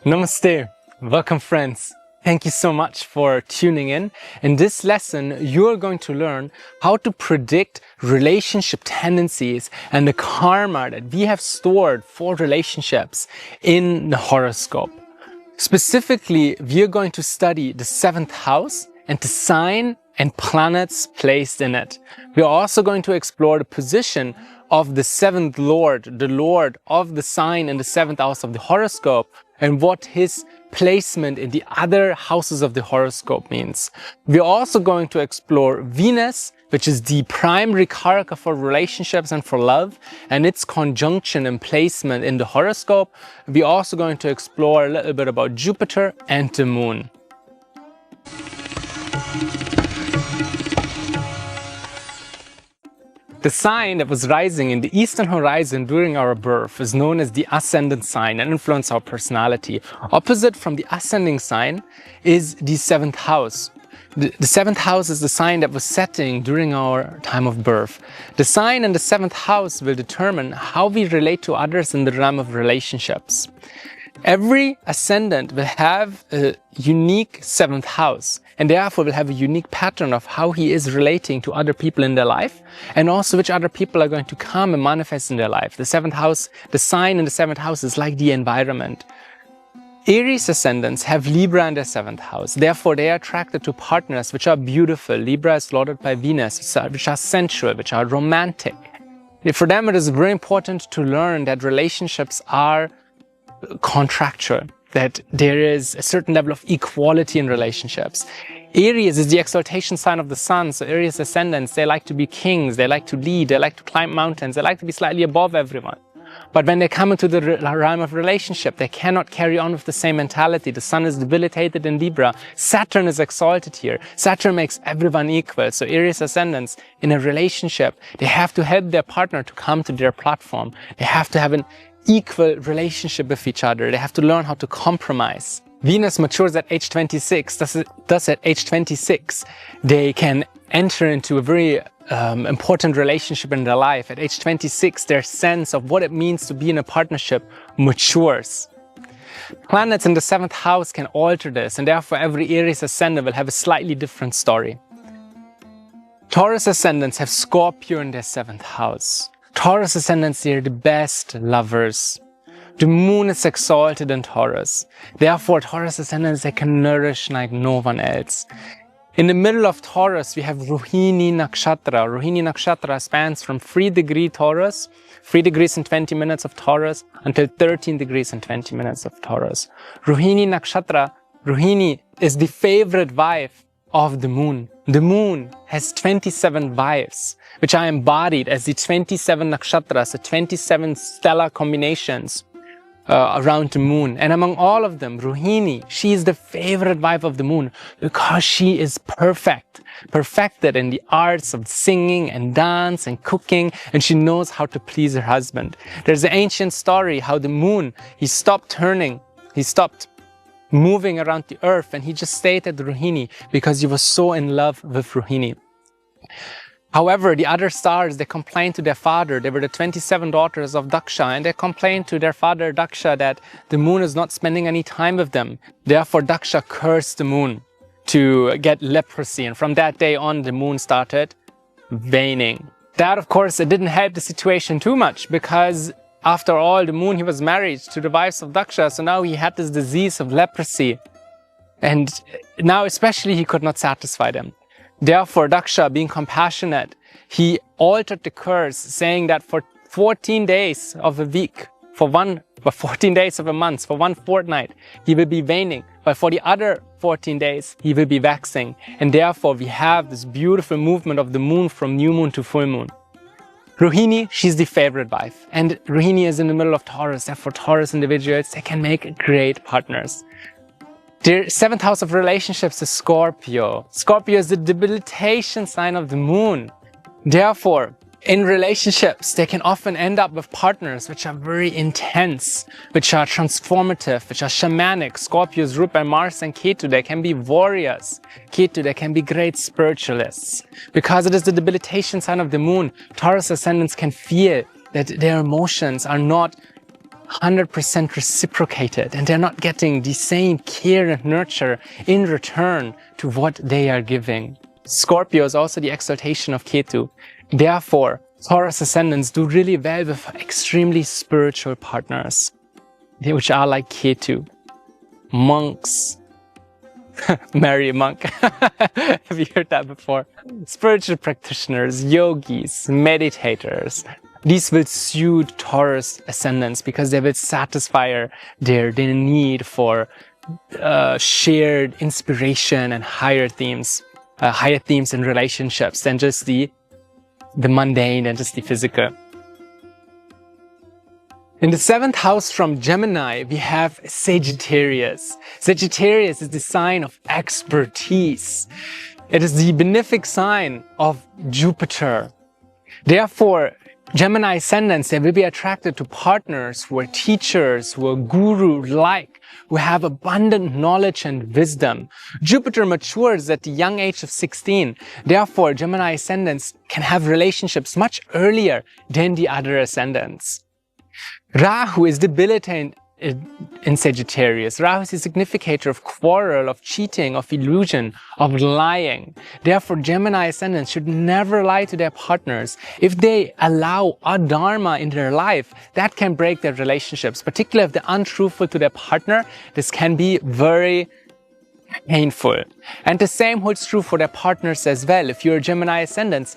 Namaste. Welcome friends. Thank you so much for tuning in. In this lesson, you're going to learn how to predict relationship tendencies and the karma that we have stored for relationships in the horoscope. Specifically, we're going to study the 7th house and the sign and planets placed in it. We're also going to explore the position of the 7th lord, the lord of the sign in the 7th house of the horoscope, and what his placement in the other houses of the horoscope means. We're also going to explore Venus, which is the primary karaka for relationships and for love, and its conjunction and placement in the horoscope. We're also going to explore a little bit about Jupiter and the moon. The sign that was rising in the eastern horizon during our birth is known as the Ascendant sign and influences our personality. Opposite from the ascending sign is the 7th house. The 7th house is the sign that was setting during our time of birth. The sign in the 7th house will determine how we relate to others in the realm of relationships. Every ascendant will have a unique 7th house, and therefore will have a unique pattern of how he is relating to other people in their life, and also which other people are going to come and manifest in their life. The 7th house, the sign in the 7th house is like the environment. Aries ascendants have Libra in their 7th house. Therefore, they are attracted to partners which are beautiful. Libra is lorded by Venus, which are sensual, which are romantic. For them, it is very important to learn that relationships are contractual, that there is a certain level of equality in relationships. Aries is the exaltation sign of the sun, so Aries ascendants, they like to be kings, they like to lead, they like to climb mountains, they like to be slightly above everyone. But when they come into the realm of relationship, they cannot carry on with the same mentality. The sun is debilitated in Libra. Saturn is exalted here. Saturn makes everyone equal. So Aries ascendants in a relationship, they have to help their partner to come to their platform. They have to have an equal relationship with each other. They have to learn how to compromise. Venus matures at age 26. Thus at age 26, they can enter into a very important relationship in their life. At age 26, their sense of what it means to be in a partnership matures. Planets in the 7th house can alter this, and therefore every Aries ascendant will have a slightly different story. Taurus ascendants have Scorpio in their 7th house. Taurus ascendants are the best lovers. The moon is exalted in Taurus. Therefore, Taurus ascendants, they can nourish like no one else. In the middle of Taurus, we have Rohini Nakshatra. Rohini Nakshatra spans from 3 degrees Taurus, 3 degrees and 20 minutes of Taurus, until 13 degrees and 20 minutes of Taurus. Rohini Nakshatra, Rohini is the favorite wife of the moon. The moon has 27 wives, which are embodied as the 27 nakshatras, the 27 stellar combinations around the moon. And among all of them, Rohini, she is the favorite wife of the moon because she is perfected in the arts of singing and dance and cooking, and she knows how to please her husband. There's an ancient story how the moon, he stopped moving around the earth, and he just stayed at Rohini because he was so in love with Rohini. However, the other stars, they complained to their father. They were the 27 daughters of Daksha, and they complained to their father Daksha that the moon is not spending any time with them. Therefore, Daksha cursed the moon to get leprosy, and from that day on, the moon started waning. That, of course, it didn't help the situation too much, because after all, the moon, he was married to the wives of Daksha, so now he had this disease of leprosy. And now especially he could not satisfy them. Therefore, Daksha, being compassionate, he altered the curse, saying that for 14 days of a week, for 14 days of a month, for 1 fortnight, he will be waning. But for the other 14 days, he will be waxing. And therefore, we have this beautiful movement of the moon from new moon to full moon. Rohini, she's the favorite wife, and Rohini is in the middle of Taurus. Therefore, Taurus individuals, they can make great partners. Their 7th house of relationships is Scorpio. Scorpio is the debilitation sign of the moon. Therefore, in relationships, they can often end up with partners which are very intense, which are transformative, which are shamanic. Scorpio is ruled by Mars and Ketu. They can be warriors. Ketu, they can be great spiritualists. Because it is the debilitation sign of the moon, Taurus ascendants can feel that their emotions are not 100% reciprocated, and they're not getting the same care and nurture in return to what they are giving. Scorpio is also the exaltation of Ketu. Therefore, Taurus ascendants do really well with extremely spiritual partners, which are like Ketu. Monks. Marry a monk. Have you heard that before? Spiritual practitioners, yogis, meditators. These will suit Taurus ascendants because they will satisfy their need for shared inspiration and higher themes in relationships than just the mundane and just the physical. In the 7th house from Gemini, we have Sagittarius. Sagittarius is the sign of expertise. It is the benefic sign of Jupiter. Therefore, Gemini ascendants, they will be attracted to partners who are teachers, who are guru-like, who have abundant knowledge and wisdom. Jupiter matures at the young age of 16. Therefore, Gemini ascendants can have relationships much earlier than the other ascendants. Rahu is debilitating in Sagittarius. Rahu is the significator of quarrel, of cheating, of illusion, of lying. Therefore, Gemini ascendants should never lie to their partners. If they allow adharma in their life, that can break their relationships. Particularly if they're untruthful to their partner, this can be very painful. And the same holds true for their partners as well. If you're Gemini ascendants,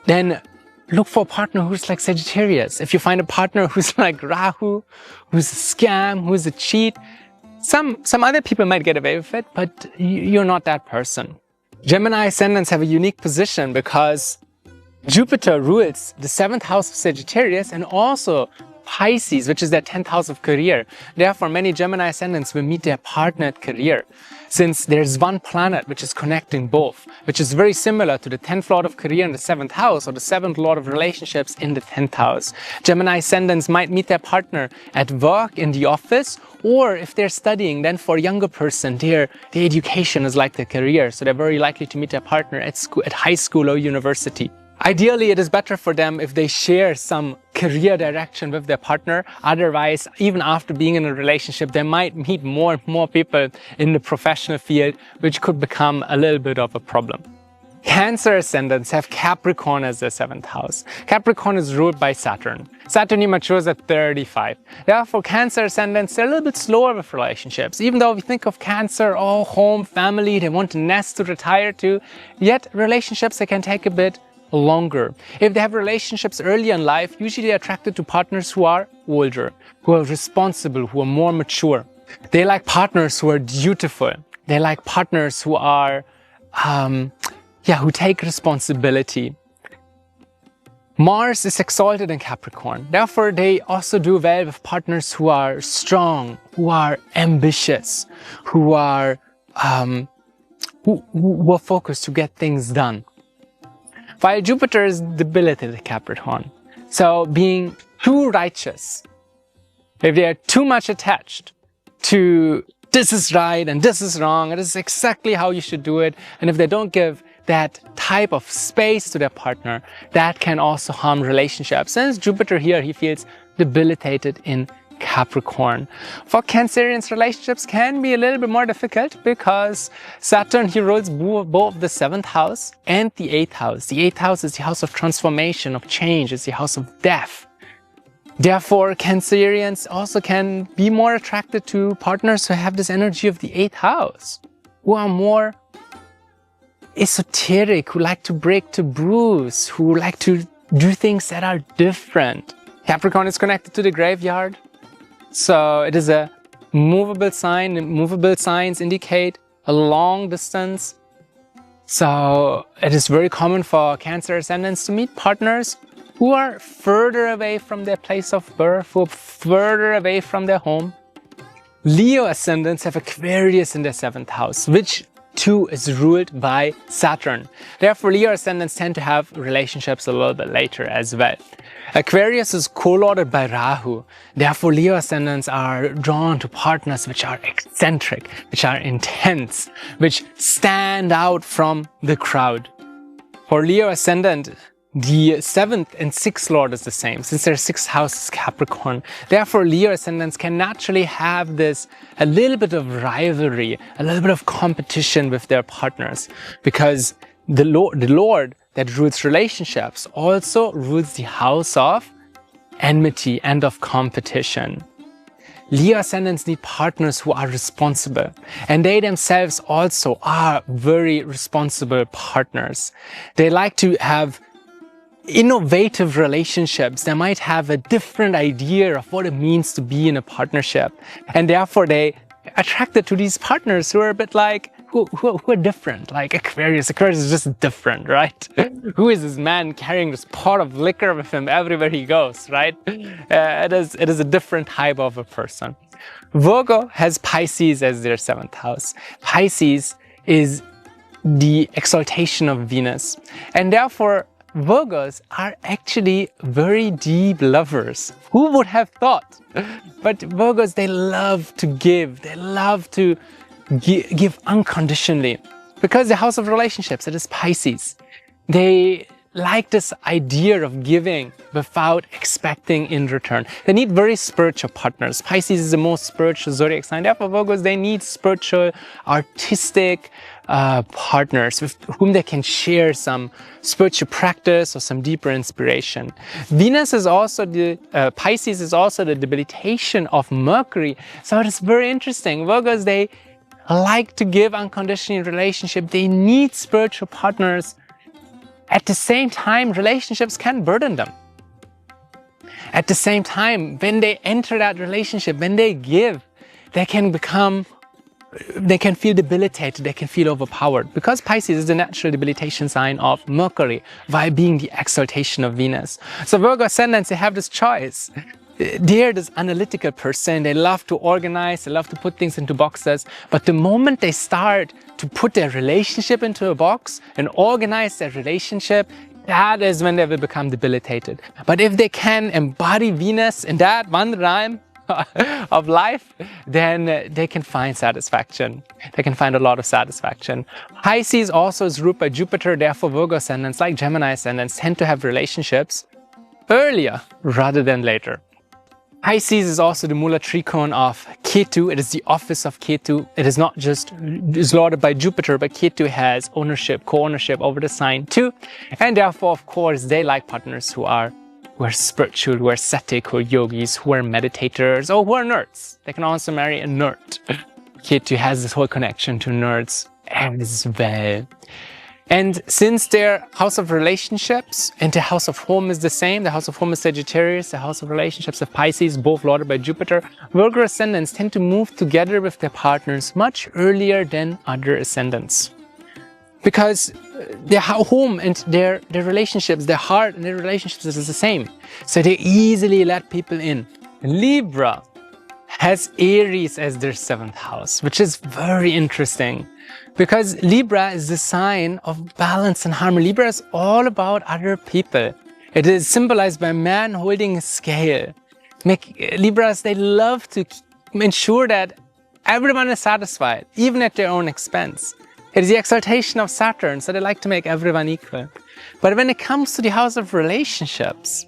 then look for a partner who's like Sagittarius. If you find a partner who's like Rahu, who's a scam, who's a cheat, some other people might get away with it, but you're not that person. Gemini ascendants have a unique position because Jupiter rules the 7th house of Sagittarius and also Pisces, which is their 10th house of career. Therefore, many Gemini ascendants will meet their partner at career, since there's one planet which is connecting both, which is very similar to the 10th lord of career in the 7th house or the 7th lord of relationships in the 10th house. Gemini ascendants might meet their partner at work, in the office, or if they're studying, then for a younger person, their education is like their career, so they're very likely to meet their partner at school, at high school or university. Ideally, it is better for them if they share some career direction with their partner. Otherwise, even after being in a relationship, they might meet more and more people in the professional field, which could become a little bit of a problem. Cancer ascendants have Capricorn as their 7th house. Capricorn is ruled by Saturn. Saturn matures at 35. Therefore, Cancer ascendants are a little bit slower with relationships. Even though we think of Cancer, oh, home, family, they want a nest to retire to, yet relationships, they can take a bit longer. If they have relationships early in life, usually they're attracted to partners who are older, who are responsible, who are more mature. They like partners who are dutiful. They like partners who are, who take responsibility. Mars is exalted in Capricorn. Therefore, they also do well with partners who are strong, who are ambitious, who are focused to get things done. While Jupiter is debilitated in Capricorn, so being too righteous, if they are too much attached to this is right and this is wrong and this is exactly how you should do it, and if they don't give that type of space to their partner, that can also harm relationships. Since Jupiter here, he feels debilitated in Capricorn. For Cancerians, relationships can be a little bit more difficult because Saturn, he rules both the 7th house and the 8th house. The 8th house is the house of transformation, of change, it's the house of death. Therefore, Cancerians also can be more attracted to partners who have this energy of the 8th house, who are more esoteric, who like to break taboos, who like to do things that are different. Capricorn is connected to the graveyard. So it is a movable sign. Movable signs indicate a long distance. So it is very common for Cancer ascendants to meet partners who are further away from their place of birth, who are further away from their home. Leo ascendants have Aquarius in their 7th house, which too is ruled by Saturn. Therefore, Leo ascendants tend to have relationships a little bit later as well. Aquarius is co-lorded by Rahu. Therefore, Leo ascendants are drawn to partners which are eccentric, which are intense, which stand out from the crowd. For Leo ascendant, the 7th and 6th lord is the same, since their 6th house is Capricorn. Therefore, Leo ascendants can naturally have a little bit of rivalry, a little bit of competition with their partners, because the Lord that rules relationships also rules the house of enmity and of competition. Leo ascendants need partners who are responsible, and they themselves also are very responsible partners. They like to have innovative relationships. They might have a different idea of what it means to be in a partnership, and therefore they attracted to these partners who are a bit like who are different, like Aquarius. Aquarius is just different, right? Who is this man carrying this pot of liquor with him everywhere he goes, right? It is a different type of a person. Virgo has Pisces as their 7th house. Pisces is the exaltation of Venus, and therefore Virgos are actually very deep lovers. Who would have thought? But Virgos, they love to give. They love to give unconditionally, because the house of relationships, it is Pisces. They like this idea of giving without expecting in return. They need very spiritual partners. Pisces is the most spiritual zodiac sign. Therefore, Virgos, they need spiritual, artistic partners with whom they can share some spiritual practice or some deeper inspiration. Venus is also Pisces is also the debilitation of Mercury. So it is very interesting. Virgos, they like to give unconditionally in relationship. They need spiritual partners. At the same time, relationships can burden them. At the same time, when they enter that relationship, when they give, they can feel debilitated, they can feel overpowered, because Pisces is the natural debilitation sign of Mercury, while being the exaltation of Venus. So Virgo ascendants, they have this choice. They're this analytical person. They love to organize, they love to put things into boxes. But the moment they start to put their relationship into a box and organize their relationship, that is when they will become debilitated. But if they can embody Venus in that one rhyme of life, then they can find satisfaction. They can find a lot of satisfaction. Pisces also is ruled by Jupiter. Therefore, Virgo ascendants, like Gemini ascendants, tend to have relationships earlier rather than later. Pisces is also the Mula Tricone of Ketu. It is the office of Ketu. It is not just is lauded by Jupiter, but Ketu has ownership, co-ownership over the sign too. And therefore, of course, they like partners who are spiritual, who are ascetic, who are yogis, who are meditators, or who are nerds. They can also marry a nerd. Ketu has this whole connection to nerds as well. And since their house of relationships and the house of home is the same, the house of home is Sagittarius, the house of relationships of Pisces, both lauded by Jupiter, Virgo ascendants tend to move together with their partners much earlier than other ascendants. Because their home and their relationships, their heart and their relationships is the same. So they easily let people in. Libra has Aries as their 7th house, which is very interesting. Because Libra is the sign of balance and harmony. Libra is all about other people. It is symbolized by a man holding a scale. Libras, they love to ensure that everyone is satisfied, even at their own expense. It is the exaltation of Saturn, so they like to make everyone equal. But when it comes to the house of relationships,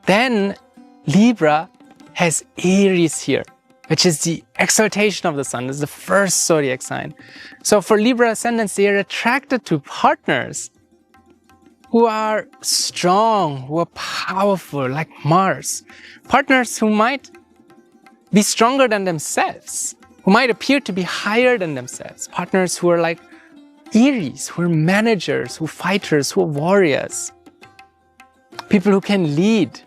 then Libra has Aries here, which is the exaltation of the sun. This is the first zodiac sign. So for Libra ascendants, they are attracted to partners who are strong, who are powerful, like Mars. Partners who might be stronger than themselves, who might appear to be higher than themselves. Partners who are like Aries, who are managers, who are fighters, who are warriors. People who can lead.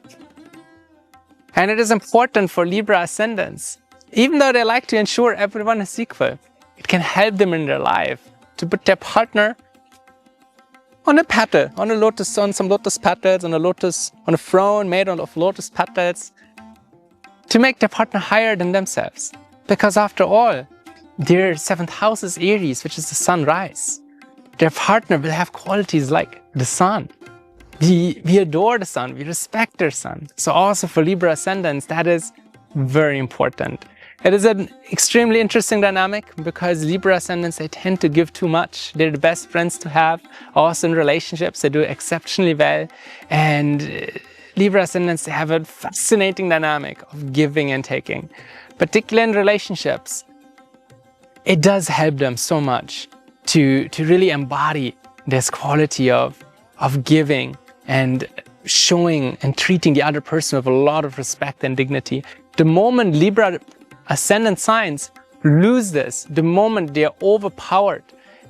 And it is important for Libra ascendants, even though they like to ensure everyone is equal, it can help them in their life to put their partner on a petal, on some lotus petals, on a throne made out of lotus petals, to make their partner higher than themselves. Because after all, their 7th house is Aries, which is the sunrise. Their partner will have qualities like the sun. We adore the sun, we respect their sun. So also for Libra ascendants, that is very important. It is an extremely interesting dynamic because Libra ascendants, they tend to give too much. They're the best friends to have. Also in relationships, they do exceptionally well. And Libra ascendants, they have a fascinating dynamic of giving and taking. Particularly in relationships, it does help them so much to really embody this quality of giving and showing and treating the other person with a lot of respect and dignity. The moment Libra ascendant signs lose this, the moment they're overpowered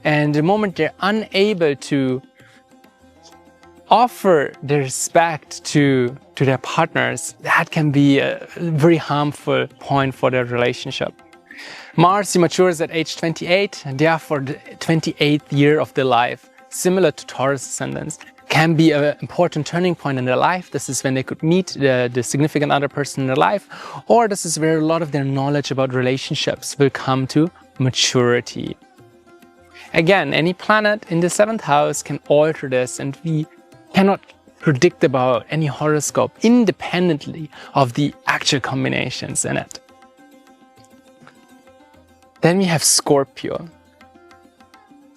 and the moment they're unable to offer the respect to their partners, that can be a very harmful point for their relationship. Mars matures at age 28, and therefore the 28th year of their life, similar to Taurus ascendants, can be an important turning point in their life. This is when they could meet the significant other person in their life, or this is where a lot of their knowledge about relationships will come to maturity. Again, any planet in the 7th house can alter this, and we cannot predict about any horoscope independently of the actual combinations in it. Then we have Scorpio.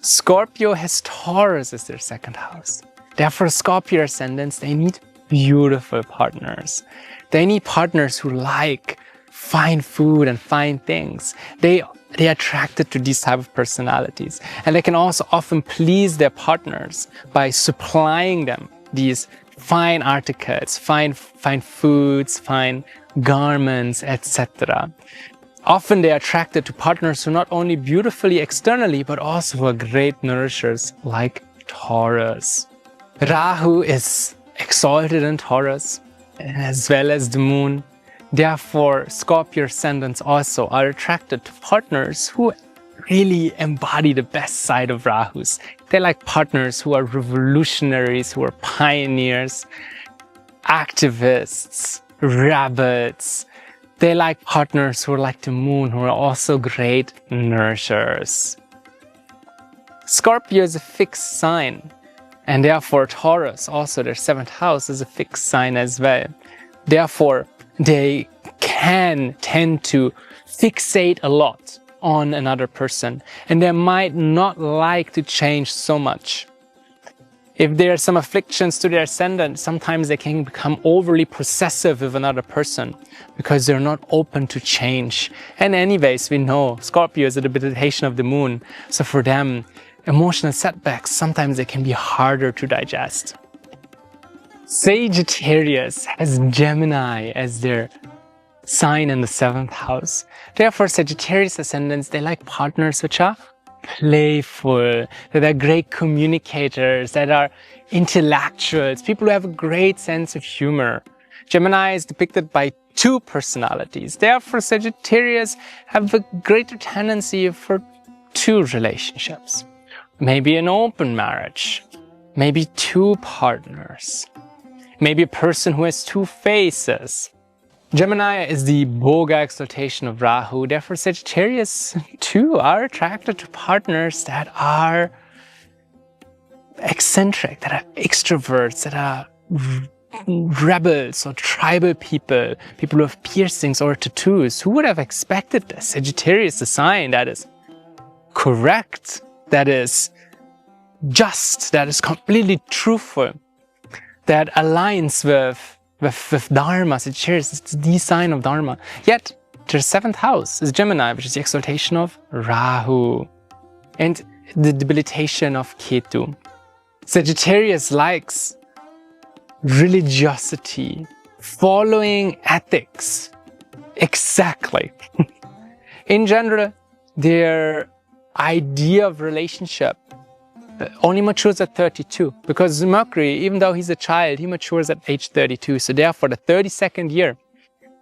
Scorpio has Taurus as their 2nd house. Therefore, Scorpio ascendants, they need beautiful partners. They need partners who like fine food and fine things. They're attracted to these type of personalities. And they can also often please their partners by supplying them these fine articles, fine foods, fine garments, etc. Often they are attracted to partners who are not only beautifully externally, but also who are great nourishers like Taurus. Rahu is exalted in Taurus, as well as the moon. Therefore, Scorpio ascendants also are attracted to partners who really embody the best side of Rahus. They like partners who are revolutionaries, who are pioneers, activists, rebels. They like partners who are like the moon, who are also great nourishers. Scorpio is a fixed sign, and therefore Taurus, also their 7th house, is a fixed sign as well. Therefore, they can tend to fixate a lot on another person, and they might not like to change so much. If there are some afflictions to their ascendant, sometimes they can become overly possessive with another person because they're not open to change. And anyways, we know Scorpio is a debilitation of the moon, so for them, emotional setbacks, sometimes they can be harder to digest. Sagittarius has Gemini as their sign in the 7th house. Therefore, Sagittarius ascendants, they like partners which are playful, that are great communicators, that are intellectuals, people who have a great sense of humor. Gemini is depicted by 2 personalities. Therefore, Sagittarius have a greater tendency for 2 relationships. Maybe an open marriage, maybe 2 partners, maybe a person who has 2 faces. Gemini is the Boga exaltation of Rahu. Therefore, Sagittarius too are attracted to partners that are eccentric, that are extroverts, that are rebels or tribal people, people who have piercings or tattoos. Who would have expected this? Sagittarius is a sign that is correct, that is just, that is completely truthful, that aligns with Dharma. Sagittarius is the sign of Dharma. Yet, their 7th house is Gemini, which is the exaltation of Rahu and the debilitation of Ketu. Sagittarius likes religiosity, following ethics. Exactly. In general, their idea of relationship only matures at 32, because Mercury, even though he's a child, he matures at age 32. So therefore, the 32nd year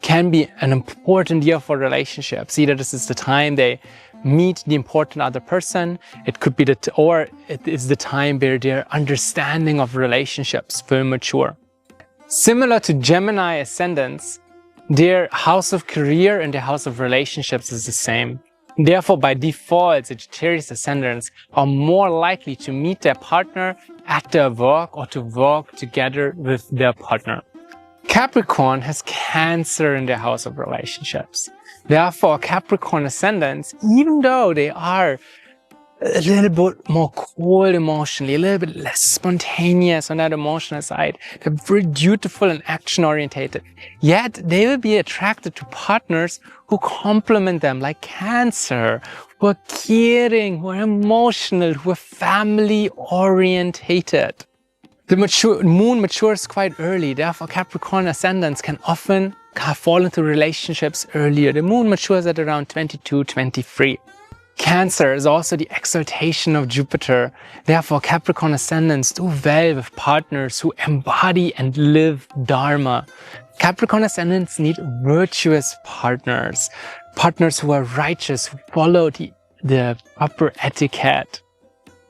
can be an important year for relationships. Either this is the time they meet the important other person, it could be or it is the time where their understanding of relationships will mature. Similar to Gemini ascendants, their house of career and their house of relationships is the same. Therefore, by default, Sagittarius ascendants are more likely to meet their partner at their work or to work together with their partner. Capricorn has Cancer in their house of relationships. Therefore, Capricorn ascendants, even though they are a little bit more cold emotionally, a little bit less spontaneous on that emotional side, they're very dutiful and action orientated, yet they will be attracted to partners who complement them, like Cancer, who are caring, who are emotional, who are family orientated. The moon matures quite early, therefore Capricorn ascendants can often fall into relationships earlier. The moon matures at around 22, 23. Cancer is also the exaltation of Jupiter. Therefore, Capricorn ascendants do well with partners who embody and live Dharma. Capricorn ascendants need virtuous partners, partners who are righteous, who follow the proper etiquette.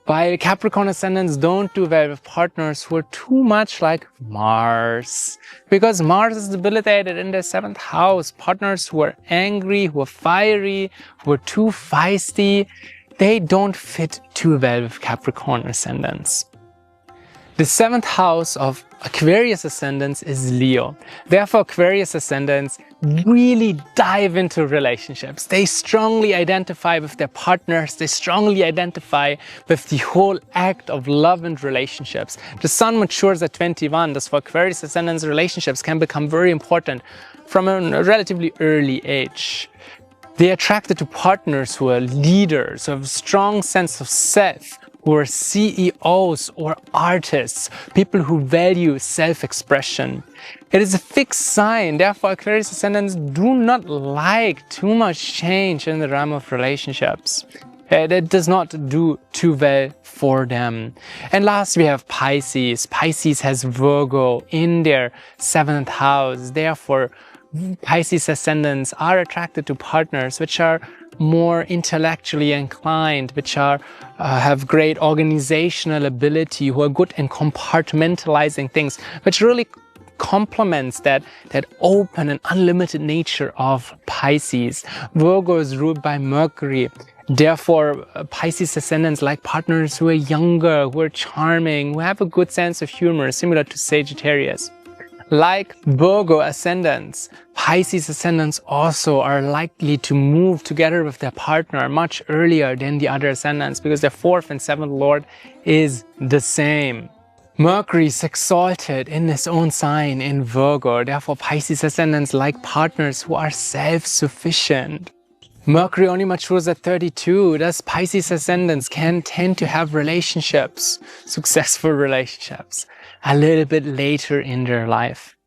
While Capricorn ascendants don't do well with partners who are too much like Mars, because Mars is debilitated in the 7th house. Partners who are angry, who are fiery, who are too feisty, they don't fit too well with Capricorn ascendants. The 7th house of Aquarius ascendants is Leo. Therefore, Aquarius ascendants really dive into relationships. They strongly identify with their partners. They strongly identify with the whole act of love and relationships. The sun matures at 21. Thus, for Aquarius ascendants, relationships can become very important from a relatively early age. They are attracted to partners who are leaders, who have a strong sense of self, who are CEOs or artists, people who value self-expression. It is a fixed sign, therefore Aquarius ascendants do not like too much change in the realm of relationships. That does not do too well for them. And last we have Pisces. Pisces has Virgo in their 7th house, therefore Pisces ascendants are attracted to partners which are more intellectually inclined, which are have great organizational ability, who are good in compartmentalizing things, which really complements that open and unlimited nature of Pisces. Virgo is ruled by Mercury. Therefore, Pisces ascendants like partners who are younger, who are charming, who have a good sense of humor, similar to Sagittarius. Like Virgo ascendants, Pisces ascendants also are likely to move together with their partner much earlier than the other ascendants because their 4th and 7th lord is the same. Mercury is exalted in his own sign in Virgo, therefore Pisces ascendants like partners who are self-sufficient. Mercury only matures at 32, thus Pisces ascendants can tend to have relationships, successful relationships, a little bit later in their life.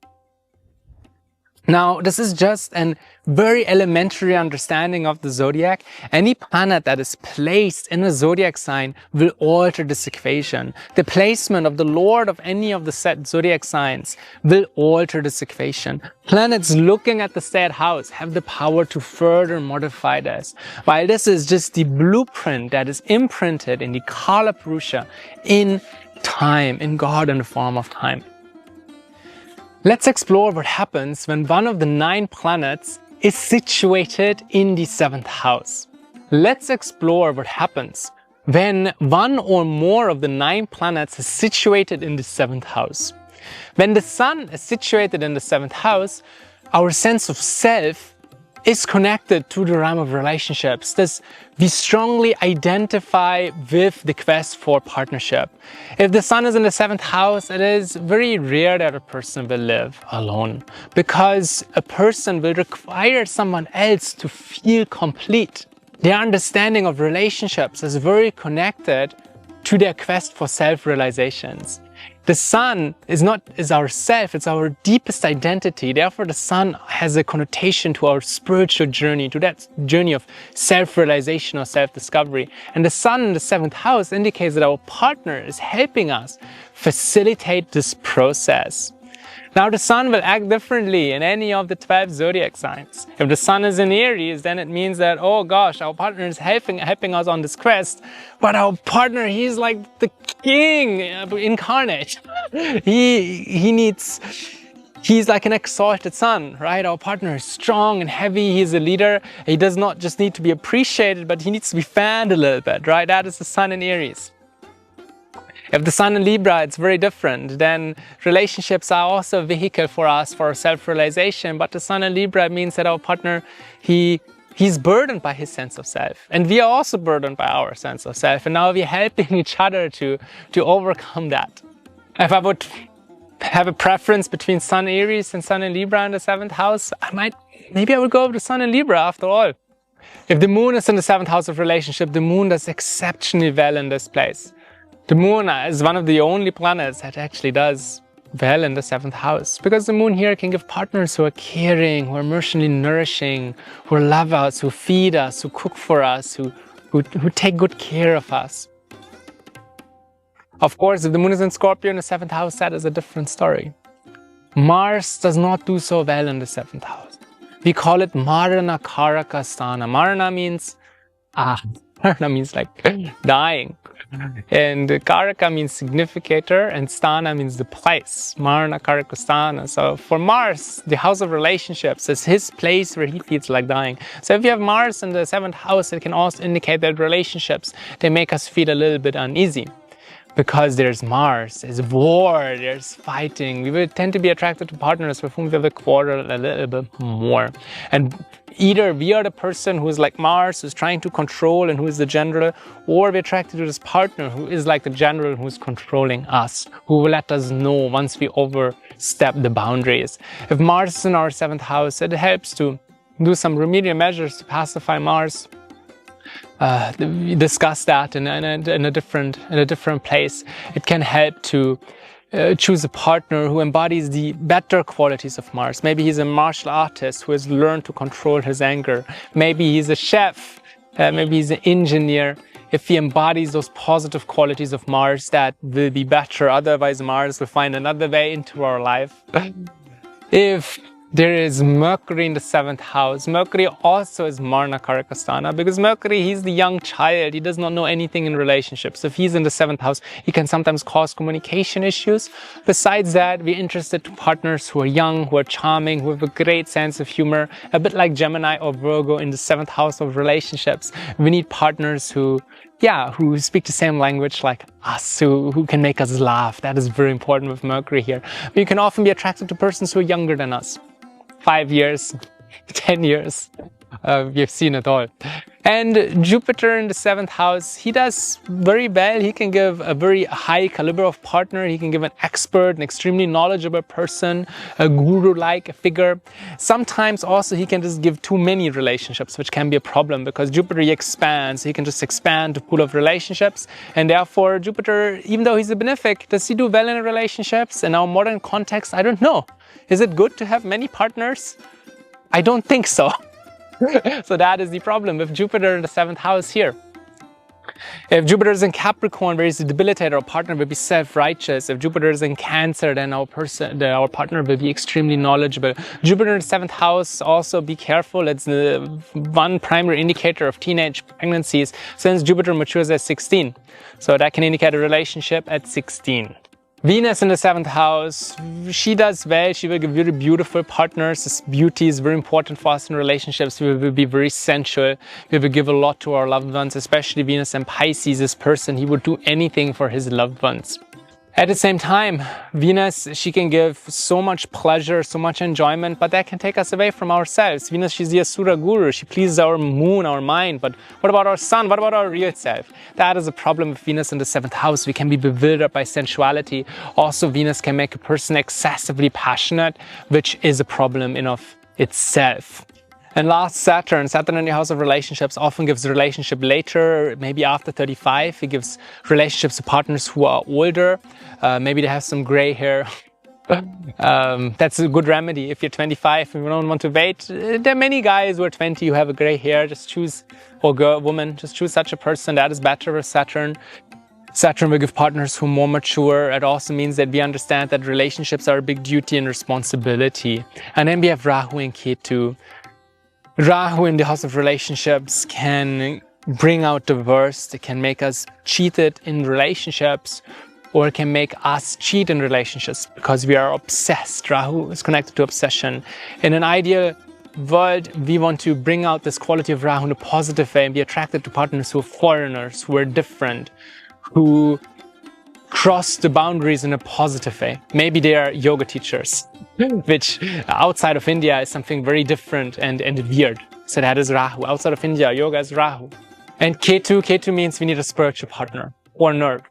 Now, this is just a very elementary understanding of the zodiac. Any planet that is placed in a zodiac sign will alter this equation. The placement of the lord of any of the set zodiac signs will alter this equation. Planets looking at the said house have the power to further modify this. While this is just the blueprint that is imprinted in the Kala Purusha in time, in God in the form of time. Let's explore what happens when one of the 9 planets is situated in the 7th house. Let's explore what happens when one or more of the 9 planets is situated in the 7th house. When the sun is situated in the 7th house, our sense of self is connected to the realm of relationships. Thus, we strongly identify with the quest for partnership. If the sun is in the 7th house, it is very rare that a person will live alone because a person will require someone else to feel complete. Their understanding of relationships is very connected to their quest for self-realizations. The sun is our self, it's our deepest identity. Therefore, the sun has a connotation to our spiritual journey, to that journey of self-realization or self-discovery. And the sun in the 7th house indicates that our partner is helping us facilitate this process. Now, the sun will act differently in any of the 12 zodiac signs. If the sun is in Aries, then it means that, oh gosh, our partner is helping us on this quest, but our partner, he's like the king incarnate. He's like an exalted sun, right? Our partner is strong and heavy. He's a leader. He does not just need to be appreciated, but he needs to be fanned a little bit, right? That is the sun in Aries. If the Sun in Libra, it's very different. Then relationships are also a vehicle for us, for self-realization. But the Sun in Libra means that our partner, he's burdened by his sense of self. And we are also burdened by our sense of self. And now we're helping each other to overcome that. If I would have a preference between Sun Aries and Sun in Libra in the 7th house, maybe I would go with the Sun in Libra after all. If the Moon is in the 7th house of relationship, the Moon does exceptionally well in this place. The Moon is one of the only planets that actually does well in the 7th house, because the Moon here can give partners who are caring, who are emotionally nourishing, who love us, who feed us, who cook for us, who take good care of us. Of course, if the Moon is in Scorpio in the 7th house, that is a different story. Mars does not do so well in the 7th house. We call it Marana Karaka Sthana. Marana means like dying. And Karaka means significator, and Sthana means the place. Marana Karaka Sthana. So for Mars, the house of relationships is his place where he feels like dying. So if you have Mars in the 7th house, it can also indicate that relationships, they make us feel a little bit uneasy. Because there's Mars, there's war, there's fighting. We will tend to be attracted to partners with whom we have a quarrel a little bit more. And either we are the person who is like Mars, who's trying to control and who is the general, or we're attracted to this partner who is like the general who's controlling us, who will let us know once we overstep the boundaries. If Mars is in our 7th house, it helps to do some remedial measures to pacify Mars. We discuss that in a different place. It can help to choose a partner who embodies the better qualities of Mars. Maybe he's a martial artist who has learned to control his anger. Maybe he's a chef. Maybe he's an engineer. If he embodies those positive qualities of Mars, that will be better. Otherwise, Mars will find another way into our life. If there is Mercury in the 7th house. Mercury also is Marna Karakasthana, because Mercury, he's the young child. He does not know anything in relationships. If he's in the 7th house, he can sometimes cause communication issues. Besides that, we're interested in partners who are young, who are charming, who have a great sense of humor, a bit like Gemini or Virgo in the 7th house of relationships. We need partners who speak the same language like us, who can make us laugh. That is very important with Mercury here. But you can often be attracted to persons who are younger than us. 5 years, 10 years, we've seen it all. And Jupiter in the 7th house, he does very well. He can give a very high caliber of partner. He can give an expert, an extremely knowledgeable person, a guru-like figure. Sometimes also he can just give too many relationships, which can be a problem because Jupiter, he expands. He can just expand the pool of relationships. And therefore Jupiter, even though he's a benefic, does he do well in relationships? In our modern context, I don't know. Is it good to have many partners? I don't think so. So that is the problem with Jupiter in the 7th house here. If Jupiter is in Capricorn, where he's a debilitator, our partner will be self-righteous. If Jupiter is in Cancer, then our partner will be extremely knowledgeable. Jupiter in the 7th house, also be careful. It's the one primary indicator of teenage pregnancies since Jupiter matures at 16. So that can indicate a relationship at 16. Venus in the 7th house, she does well. She will give very beautiful partners. This beauty is very important for us in relationships. We will be very sensual. We will give a lot to our loved ones, especially Venus and Pisces. This person, he would do anything for his loved ones. At the same time, Venus, she can give so much pleasure, so much enjoyment, but that can take us away from ourselves. Venus, she's the Asura Guru. She pleases our moon, our mind. But what about our sun? What about our real self? That is a problem with Venus in the 7th house. We can be bewildered by sensuality. Also, Venus can make a person excessively passionate, which is a problem in of itself. And last, Saturn in the house of relationships often gives a relationship later, maybe after 35. He gives relationships to partners who are older. Maybe they have some gray hair. That's a good remedy. If you're 25 and you don't want to wait, there are many guys who are 20 who have a gray hair. Just choose, or girl, woman, just choose such a person. That is better with Saturn. Saturn will give partners who are more mature. It also means that we understand that relationships are a big duty and responsibility. And then we have Rahu and Ketu. Rahu in the house of relationships can bring out the worst. It can make us cheated in relationships, or it can make us cheat in relationships because we are obsessed. Rahu is connected to obsession. In an ideal world, we want to bring out this quality of Rahu in a positive way and be attracted to partners who are foreigners, who are different, who cross the boundaries in a positive way. Maybe they are yoga teachers, which outside of India is something very different and weird. So that is Rahu. Outside of India, yoga is Rahu. And Ketu means we need a spiritual partner or nerd.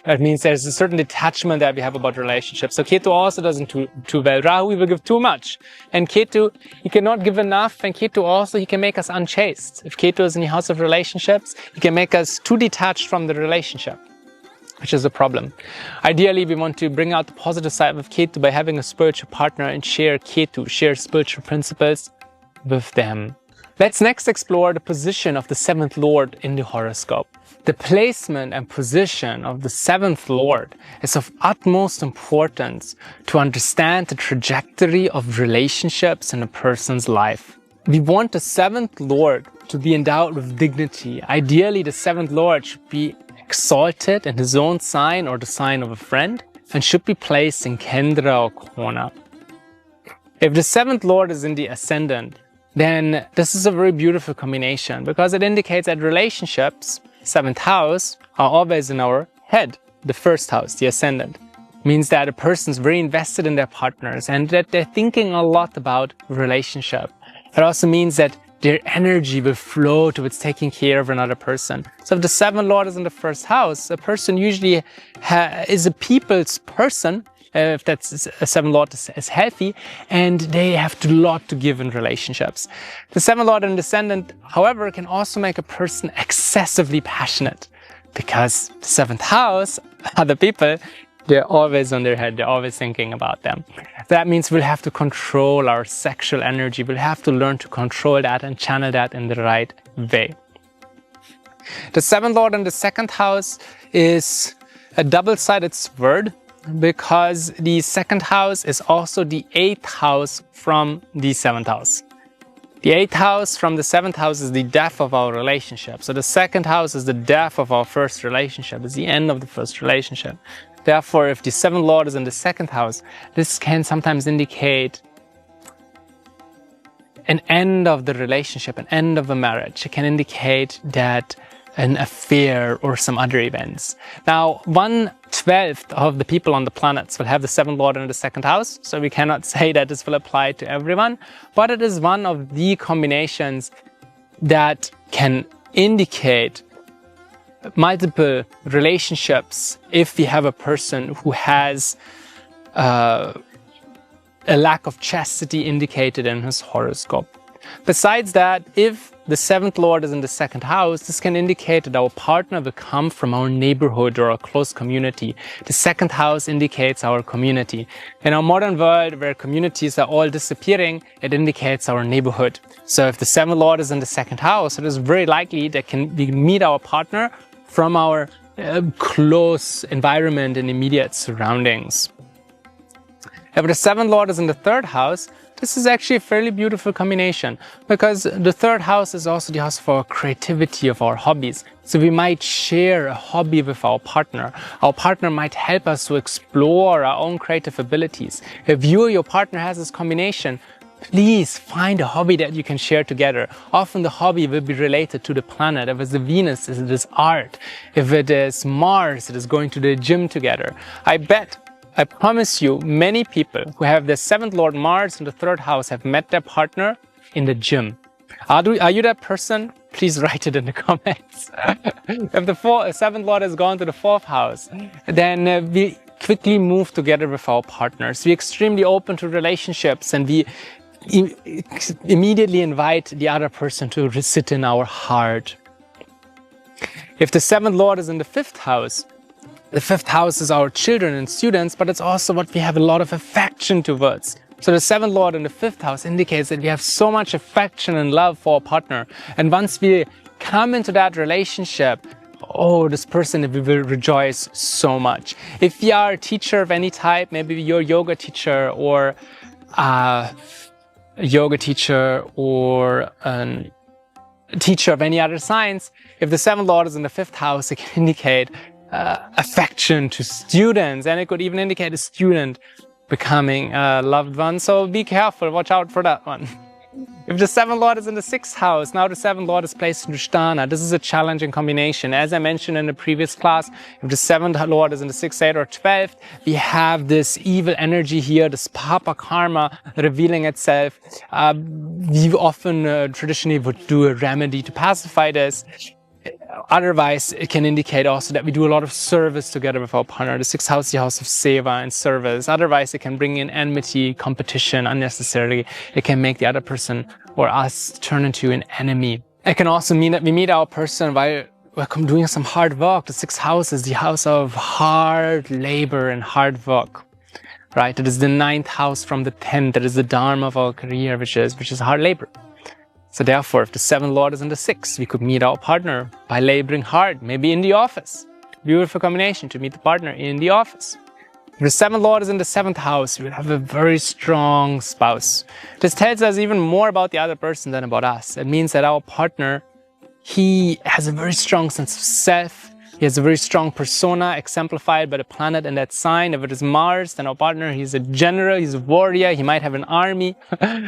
That means there's a certain detachment that we have about relationships. So Ketu also doesn't do too well. Rahu will give too much. And Ketu, he cannot give enough. And Ketu also, he can make us unchaste. If Ketu is in the house of relationships, he can make us too detached from the relationship, which is a problem. Ideally, we want to bring out the positive side of Ketu by having a spiritual partner and share Ketu, share spiritual principles with them. Let's next explore the position of the 7th Lord in the horoscope. The placement and position of the 7th Lord is of utmost importance to understand the trajectory of relationships in a person's life. We want the 7th Lord to be endowed with dignity. Ideally, the 7th Lord should be exalted in his own sign or the sign of a friend and should be placed in Kendra or Kona. If the 7th Lord is in the Ascendant, then this is a very beautiful combination because it indicates that relationships, 7th house, are always in our head. The 1st house, the Ascendant, means that a person is very invested in their partners and that they're thinking a lot about relationship. It also means that their energy will flow towards taking care of another person. So if the 7th Lord is in the 1st house, a person usually is a people's person, if that's a 7th Lord is healthy, and they have a lot to give in relationships. The 7th Lord in the Ascendant, however, can also make a person excessively passionate because the 7th house, other people, they're always on their head, they're always thinking about them. That means we'll have to control our sexual energy, we'll have to learn to control that and channel that in the right way. The 7th Lord in the 2nd house is a double-sided sword because the 2nd house is also the 8th house from the 7th house. The 8th house from the 7th house is the death of our relationship. So the 2nd house is the death of our first relationship, it's the end of the first relationship. Therefore, if the 7th Lord is in the 2nd house, this can sometimes indicate an end of the relationship, an end of a marriage. It can indicate that an affair or some other events. Now, 1/12 of the people on the planets will have the 7th Lord in the 2nd house, so we cannot say that this will apply to everyone, but it is one of the combinations that can indicate multiple relationships if we have a person who has a lack of chastity indicated in his horoscope. Besides that, if the 7th Lord is in the 2nd house, this can indicate that our partner will come from our neighborhood or a close community. The 2nd house indicates our community. In our modern world, where communities are all disappearing, it indicates our neighborhood. So if the 7th Lord is in the 2nd house, it is very likely that we meet our partner from our close environment and immediate surroundings. If the 7th Lord is in the 3rd house, this is actually a fairly beautiful combination because the 3rd house is also the house of our creativity, of our hobbies. So we might share a hobby with our partner. Our partner might help us to explore our own creative abilities. If you or your partner has this combination, please find a hobby that you can share together. Often the hobby will be related to the planet. If it's the Venus, it is art. If it is Mars, it is going to the gym together. I promise you, many people who have their 7th Lord Mars in the 3rd house have met their partner in the gym. Are you that person? Please write it in the comments. If the 7th Lord has gone to the 4th house, then we quickly move together with our partners. We're extremely open to relationships and we immediately invite the other person to sit in our heart. If the 7th Lord is in the 5th house, the 5th house is our children and students, but it's also what we have a lot of affection towards. So the 7th Lord in the 5th house indicates that we have so much affection and love for our partner. And once we come into that relationship, oh, this person, we will rejoice so much. If you are a teacher of any type, maybe you're a yoga teacher or a teacher of any other science, if the 7th Lord is in the 5th house, it can indicate affection to students, and it could even indicate a student becoming a loved one. So be careful, watch out for that one. If the 7th Lord is in the 6th house, now the 7th Lord is placed in Dushtana. This is a challenging combination. As I mentioned in the previous class, if the 7th Lord is in the 6th, 8th, or 12th, we have this evil energy here, this Papa Karma revealing itself. We often traditionally would do a remedy to pacify this. Otherwise, it can indicate also that we do a lot of service together with our partner. The 6th house is the house of seva and service. Otherwise, it can bring in enmity, competition unnecessarily. It can make the other person or us turn into an enemy. It can also mean that we meet our person while we're doing some hard work. The 6th house is the house of hard labor and hard work. Right? It is the 9th house from the 10th. That is the dharma of our career, which is hard labor. So therefore, if the 7th Lord is in the 6th, we could meet our partner by laboring hard, maybe in the office. Beautiful combination to meet the partner in the office. If the 7th Lord is in the 7th house, we will have a very strong spouse. This tells us even more about the other person than about us. It means that our partner, he has a very strong sense of self. He has a very strong persona exemplified by the planet in that sign. If it is Mars, then our partner, he's a general, he's a warrior. He might have an army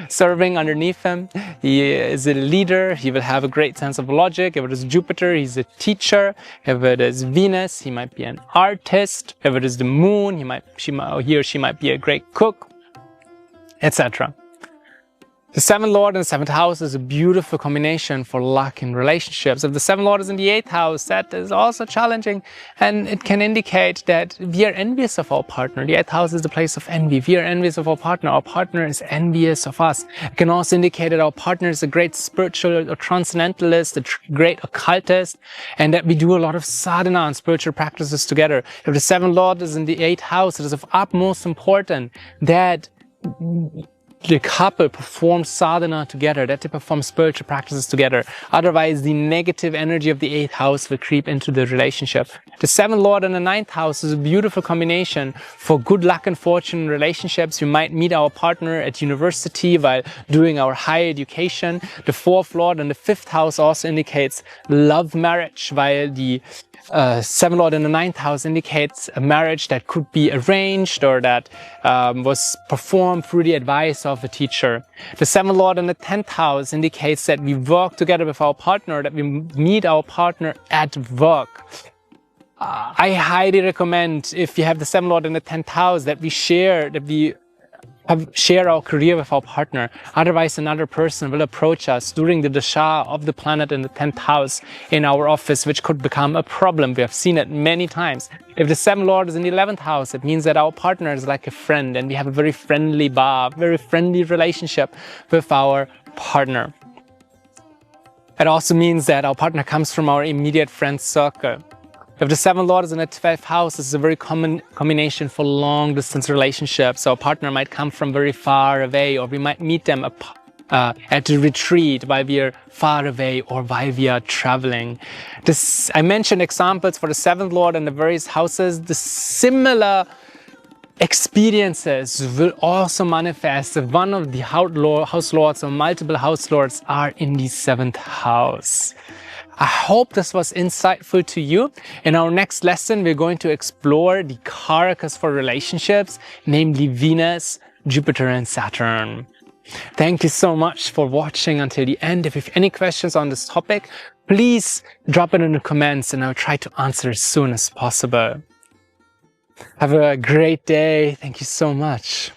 serving underneath him. He is a leader. He will have a great sense of logic. If it is Jupiter, he's a teacher. If it is Venus, he might be an artist. If it is the moon, he or she might be a great cook, etc. The 7th Lord in the 7th house is a beautiful combination for luck in relationships. If the 7th Lord is in the 8th house, that is also challenging, and it can indicate that we are envious of our partner. The 8th house is the place of envy. We are envious of our partner is envious of us. It can also indicate that our partner is a great spiritual or transcendentalist, a great occultist, and that we do a lot of sadhana and spiritual practices together. If the 7th Lord is in the 8th house, it is of utmost importance that the couple performs sadhana together, that they perform spiritual practices together. Otherwise, the negative energy of the 8th house will creep into the relationship. The 7th Lord in the 9th house is a beautiful combination for good luck and fortune in relationships. We might meet our partner at university while doing our higher education. The 4th Lord in the 5th house also indicates love marriage, while the 7th Lord in the 9th house indicates a marriage that could be arranged or that was performed through the advice of a teacher. The 7th Lord in the 10th house indicates that we work together with our partner, that we meet our partner at work. I highly recommend, if you have the 7th Lord in the 10th house, that we share our career with our partner. Otherwise, another person will approach us during the dasha of the planet in the 10th house in our office, which could become a problem. We have seen it many times. If the 7th Lord is in the 11th house, it means that our partner is like a friend and we have a very friendly very friendly relationship with our partner. It also means that our partner comes from our immediate friend circle. If the 7th Lord is in the 12th house, this is a very common combination for long-distance relationships. So our partner might come from very far away, or we might meet them at a retreat while we are far away or while we are traveling. I mentioned examples for the 7th Lord and the various houses. The similar experiences will also manifest if one of the house lords or multiple house lords are in the 7th house. I hope this was insightful to you. In our next lesson, we're going to explore the karakas for relationships, namely Venus, Jupiter, and Saturn. Thank you so much for watching until the end. If you have any questions on this topic, please drop it in the comments and I'll try to answer as soon as possible. Have a great day. Thank you so much.